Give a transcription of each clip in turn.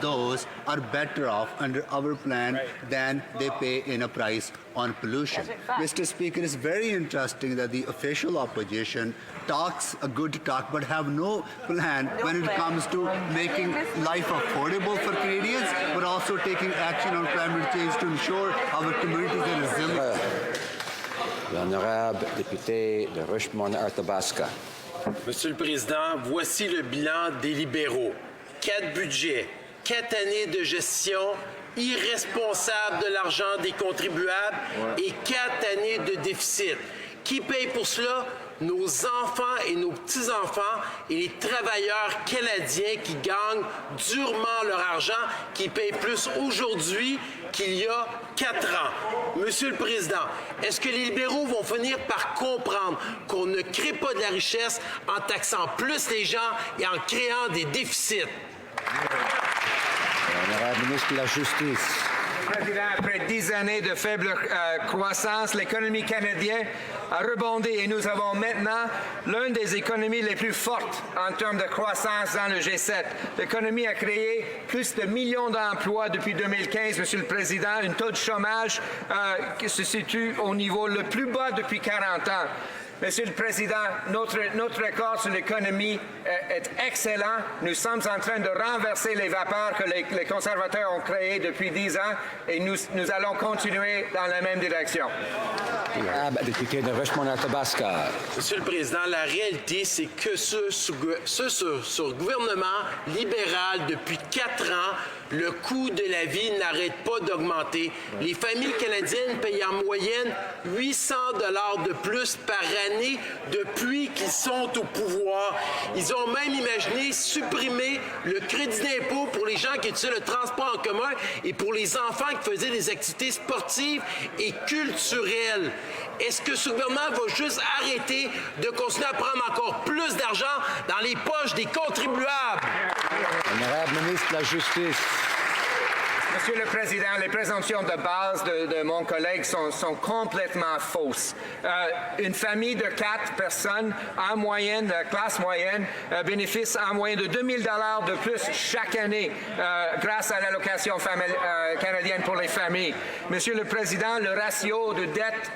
those are better off under our plan than they pay in a price on pollution. Mr. Speaker, it's very interesting that the official opposition talks a good talk but have no plan when it comes to making life affordable for Canadians, but also taking action on climate change to ensure our communities are resilient. L'honorable député de Richmond-Arthabasca. Monsieur le Président, voici le bilan des libéraux. 4 budgets, 4 années de gestion irresponsable de l'argent des contribuables et 4 années de déficit. Qui paye pour cela? Nos enfants et nos petits-enfants et les travailleurs canadiens qui gagnent durement leur argent, qui payent plus aujourd'hui qu'il y a 4 ans. Monsieur le Président, est-ce que les libéraux vont finir par comprendre qu'on ne crée pas de la richesse en taxant plus les gens et en créant des déficits? L'honorable ministre de la Justice. Président, après 10 années de faible croissance, l'économie canadienne a rebondi et nous avons maintenant l'une des économies les plus fortes en termes de croissance dans le G7. L'économie a créé plus de millions d'emplois depuis 2015, Monsieur le Président, un taux de chômage qui se situe au niveau le plus bas depuis 40 ans. Monsieur le Président, notre accord sur l'économie est excellent. Nous sommes en train de renverser les vapeurs que les conservateurs ont créées depuis 10 ans et nous allons continuer dans la même direction. Député de Richmond-Arthabasca. Monsieur le Président, la réalité, c'est que sur le gouvernement libéral, depuis 4 ans, le coût de la vie n'arrête pas d'augmenter. Les familles canadiennes payent en moyenne 800 $ de plus par année depuis qu'ils sont au pouvoir. Ils ont même imaginé supprimer le crédit d'impôt pour les gens qui utilisaient le transport en commun et pour les enfants qui faisaient des activités sportives et culturelles. Est-ce que ce gouvernement va juste arrêter de continuer à prendre encore plus d'argent dans les poches des contribuables? L'honorable ministre de la Justice. Monsieur le Président, les présomptions de base de mon collègue sont complètement fausses. Une famille de 4 personnes, en moyenne, classe moyenne, bénéficie en moyenne de 2 000 $ de plus chaque année grâce à l'allocation canadienne pour les familles. Monsieur le Président, le ratio de dette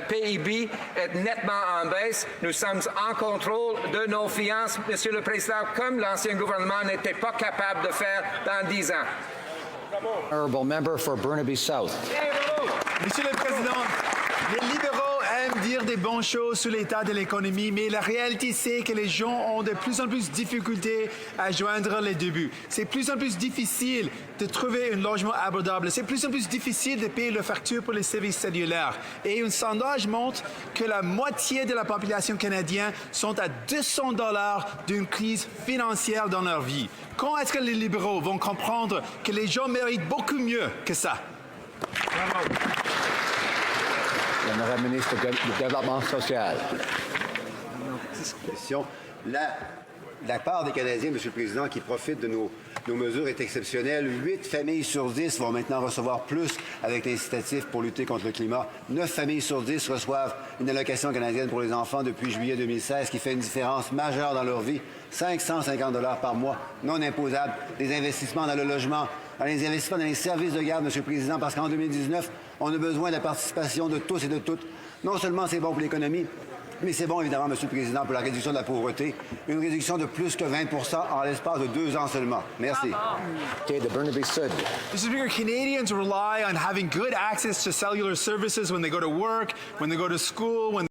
PIB est nettement en baisse. Nous sommes en contrôle de nos finances, Monsieur le Président, comme l'ancien gouvernement n'était pas capable de faire dans 10 ans. Honorable member for Burnaby South. Monsieur le Président, les libéraux aiment dire des bonnes choses sur l'état de l'économie, mais la réalité, c'est que les gens ont de plus en plus de difficultés à joindre les deux buts. C'est de plus en plus difficile de trouver un logement abordable. C'est de plus en plus difficile de payer leurs factures pour les services cellulaires. Et un sondage montre que la moitié de la population canadienne sont à 200 $ d'une crise financière dans leur vie. Quand est-ce que les libéraux vont comprendre que les gens méritent beaucoup mieux que ça? Bravo. L'honorable ministre du Développement social. La part des Canadiens, Monsieur le Président, qui profitent de nos mesures est exceptionnelle. 8 familles sur 10 vont maintenant recevoir plus avec l'incitatif pour lutter contre le climat. 9 familles sur 10 reçoivent une allocation canadienne pour les enfants depuis juillet 2016, qui fait une différence majeure dans leur vie. 550 $ par mois, non imposables. Des investissements dans le logement, des investissements dans les services de garde, Monsieur le Président, parce qu'en 2019, on a besoin de la participation de tous et de toutes. Non seulement c'est bon pour l'économie, mais c'est bon, évidemment, Monsieur le Président, pour la réduction de la pauvreté. Une réduction de plus que 20 % en l'espace de 2 ans seulement. Merci. De Burnaby Sud. Mr. Speaker, Canadians rely on having good access to cellular services when they go to work, when they go to school, when